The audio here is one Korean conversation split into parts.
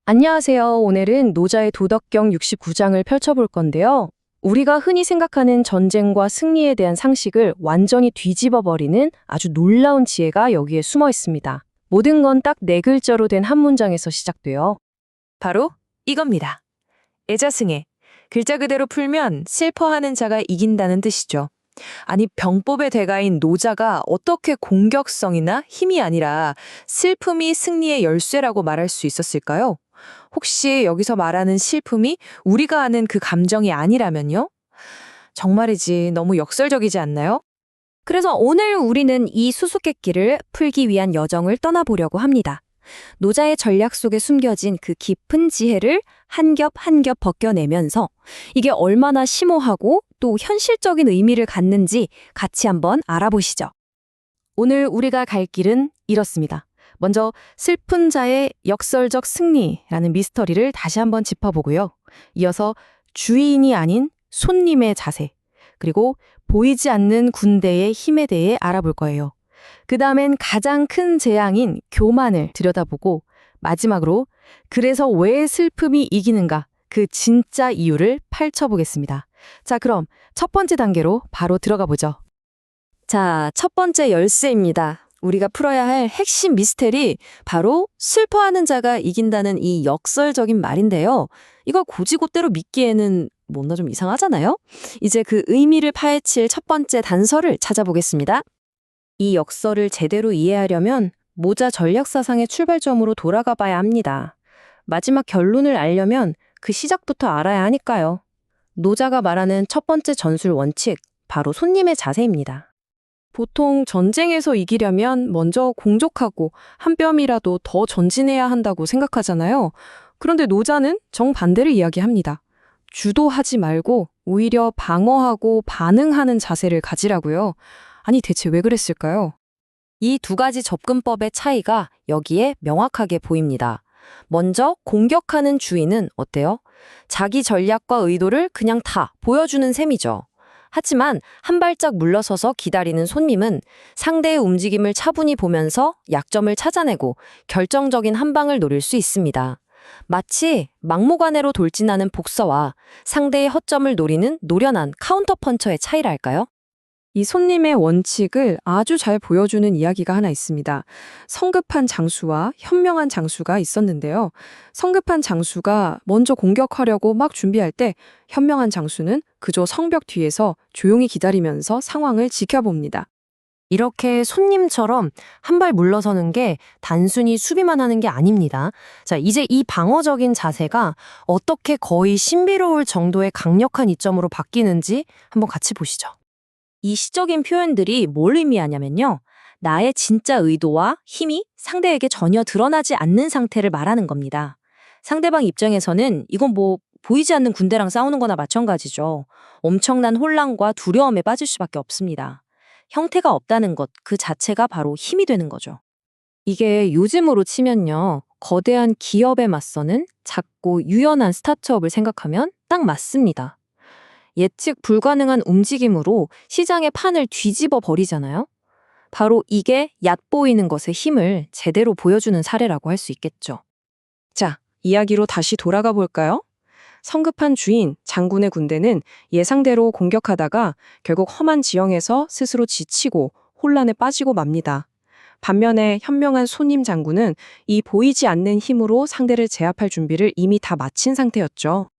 안녕하세요. 오늘은 노자의 도덕경 69장을 펼쳐볼 건데요. 우리가 흔히 생각하는 전쟁과 승리에 대한 상식을 완전히 뒤집어버리는 아주 놀라운 지혜가 여기에 숨어 있습니다. 모든 건 딱 네 글자로 된 한 문장에서 시작돼요. 바로 이겁니다. 애자승에. 글자 그대로 풀면 슬퍼하는 자가 이긴다는 뜻이죠. 아니, 병법의 대가인 노자가 어떻게 공격성이나 힘이 아니라 슬픔이 승리의 열쇠라고 말할 수 있었을까요? 혹시 여기서 말하는 슬픔이 우리가 아는 그 감정이 아니라면요? 정말이지 너무 역설적이지 않나요? 그래서 오늘 우리는 이 수수께끼를 풀기 위한 여정을 떠나보려고 합니다. 노자의 전략 속에 숨겨진 그 깊은 지혜를 한 겹 한 겹 벗겨내면서 이게 얼마나 심오하고 또 현실적인 의미를 갖는지 같이 한번 알아보시죠. 오늘 우리가 갈 길은 이렇습니다. 먼저 슬픈 자의 역설적 승리라는 미스터리를 다시 한번 짚어보고요. 이어서 주인이 아닌 손님의 자세, 그리고 보이지 않는 군대의 힘에 대해 알아볼 거예요. 그 다음엔 가장 큰 재앙인 교만을 들여다보고 마지막으로 그래서 왜 슬픔이 이기는가 그 진짜 이유를 펼쳐보겠습니다. 자, 그럼 첫 번째 단계로 바로 들어가 보죠. 자, 첫 번째 열쇠입니다. 우리가 풀어야 할 핵심 미스테리, 바로 슬퍼하는 자가 이긴다는 이 역설적인 말인데요. 이걸 고지고대로 믿기에는 뭔가 좀 이상하잖아요? 이제 그 의미를 파헤칠 첫 번째 단서를 찾아보겠습니다. 이 역설을 제대로 이해하려면 모자 전략사상의 출발점으로 돌아가 봐야 합니다. 마지막 결론을 알려면 그 시작부터 알아야 하니까요. 노자가 말하는 첫 번째 전술 원칙, 바로 손님의 자세입니다. 보통 전쟁에서 이기려면 먼저 공족하고 한 뼘이라도 더 전진해야 한다고 생각하잖아요. 그런데 노자는 정반대를 이야기합니다. 주도하지 말고 오히려 방어하고 반응하는 자세를 가지라고요. 아니, 대체 왜 그랬을까요? 이 두 가지 접근법의 차이가 여기에 명확하게 보입니다. 먼저 공격하는 주인은 어때요? 자기 전략과 의도를 그냥 다 보여주는 셈이죠. 하지만 한 발짝 물러서서 기다리는 손님은 상대의 움직임을 차분히 보면서 약점을 찾아내고 결정적인 한 방을 노릴 수 있습니다. 마치 막무가내로 돌진하는 복서와 상대의 허점을 노리는 노련한 카운터 펀처의 차이랄까요? 이 손님의 원칙을 아주 잘 보여주는 이야기가 하나 있습니다. 성급한 장수와 현명한 장수가 있었는데요. 성급한 장수가 먼저 공격하려고 막 준비할 때 현명한 장수는 그저 성벽 뒤에서 조용히 기다리면서 상황을 지켜봅니다. 이렇게 손님처럼 한 발 물러서는 게 단순히 수비만 하는 게 아닙니다. 자, 이제 이 방어적인 자세가 어떻게 거의 신비로울 정도의 강력한 이점으로 바뀌는지 한번 같이 보시죠. 이 시적인 표현들이 뭘 의미하냐면요. 나의 진짜 의도와 힘이 상대에게 전혀 드러나지 않는 상태를 말하는 겁니다. 상대방 입장에서는 이건 보이지 않는 군대랑 싸우는 거나 마찬가지죠. 엄청난 혼란과 두려움에 빠질 수밖에 없습니다. 형태가 없다는 것 그 자체가 바로 힘이 되는 거죠. 이게 요즘으로 치면요. 거대한 기업에 맞서는 작고 유연한 스타트업을 생각하면 딱 맞습니다. 예측 불가능한 움직임으로 시장의 판을 뒤집어 버리잖아요. 바로 이게 얕보이는 것의 힘을 제대로 보여주는 사례라고 할 수 있겠죠. 자, 이야기로 다시 돌아가 볼까요? 성급한 주인, 장군의 군대는 예상대로 공격하다가 결국 험한 지형에서 스스로 지치고 혼란에 빠지고 맙니다. 반면에 현명한 손님 장군은 이 보이지 않는 힘으로 상대를 제압할 준비를 이미 다 마친 상태였죠.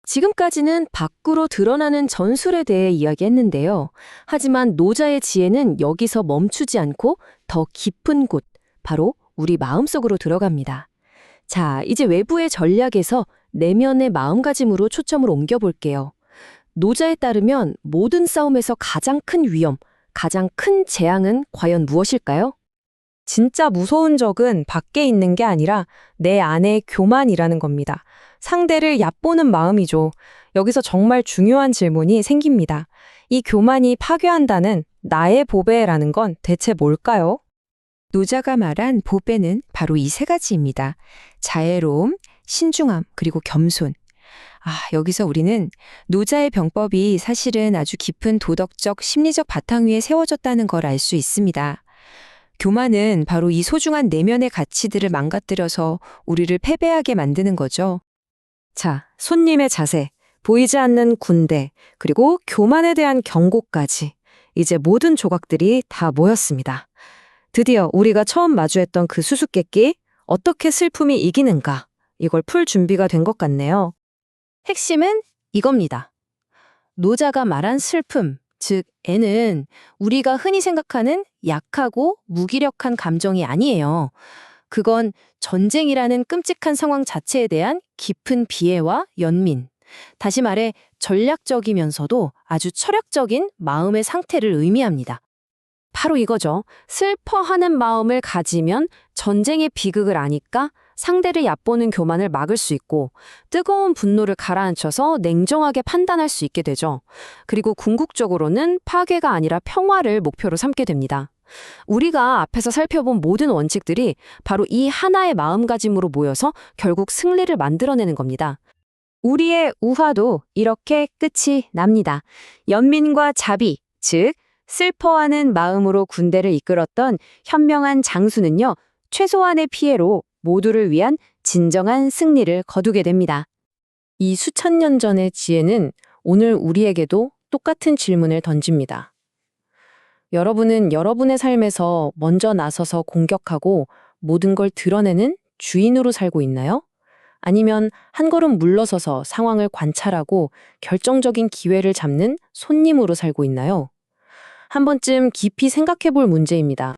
지금까지는 밖으로 드러나는 전술에 대해 이야기했는데요. 하지만 노자의 지혜는 여기서 멈추지 않고 더 깊은 곳, 바로 우리 마음속으로 들어갑니다. 자, 이제 외부의 전략에서 내면의 마음가짐으로 초점을 옮겨볼게요. 노자에 따르면 모든 싸움에서 가장 큰 위험, 가장 큰 재앙은 과연 무엇일까요? 진짜 무서운 적은 밖에 있는 게 아니라 내 안의 교만이라는 겁니다. 상대를 얕보는 마음이죠. 여기서 정말 중요한 질문이 생깁니다. 이 교만이 파괴한다는 나의 보배라는 건 대체 뭘까요? 노자가 말한 보배는 바로 이 세 가지입니다. 자애로움, 신중함, 그리고 겸손. 여기서 우리는 노자의 병법이 사실은 아주 깊은 도덕적, 심리적 바탕 위에 세워졌다는 걸 알 수 있습니다. 교만은 바로 이 소중한 내면의 가치들을 망가뜨려서 우리를 패배하게 만드는 거죠. 자, 손님의 자세, 보이지 않는 군대, 그리고 교만에 대한 경고까지. 이제 모든 조각들이 다 모였습니다. 드디어 우리가 처음 마주했던 그 수수께끼, 어떻게 슬픔이 이기는가, 이걸 풀 준비가 된 것 같네요. 핵심은 이겁니다. 노자가 말한 슬픔, 즉 애는 우리가 흔히 생각하는 약하고 무기력한 감정이 아니에요. 그건 전쟁이라는 끔찍한 상황 자체에 대한 깊은 비애와 연민, 다시 말해 전략적이면서도 아주 철학적인 마음의 상태를 의미합니다. 바로 이거죠. 슬퍼하는 마음을 가지면 전쟁의 비극을 아니까 상대를 얕보는 교만을 막을 수 있고 뜨거운 분노를 가라앉혀서 냉정하게 판단할 수 있게 되죠. 그리고 궁극적으로는 파괴가 아니라 평화를 목표로 삼게 됩니다. 우리가 앞에서 살펴본 모든 원칙들이 바로 이 하나의 마음가짐으로 모여서 결국 승리를 만들어내는 겁니다. 우리의 우화도 이렇게 끝이 납니다. 연민과 자비, 즉 슬퍼하는 마음으로 군대를 이끌었던 현명한 장수는요, 최소한의 피해로 모두를 위한 진정한 승리를 거두게 됩니다. 이 수천 년 전의 지혜는 오늘 우리에게도 똑같은 질문을 던집니다. 여러분은 여러분의 삶에서 먼저 나서서 공격하고 모든 걸 드러내는 주인으로 살고 있나요? 아니면 한 걸음 물러서서 상황을 관찰하고 결정적인 기회를 잡는 손님으로 살고 있나요? 한 번쯤 깊이 생각해 볼 문제입니다.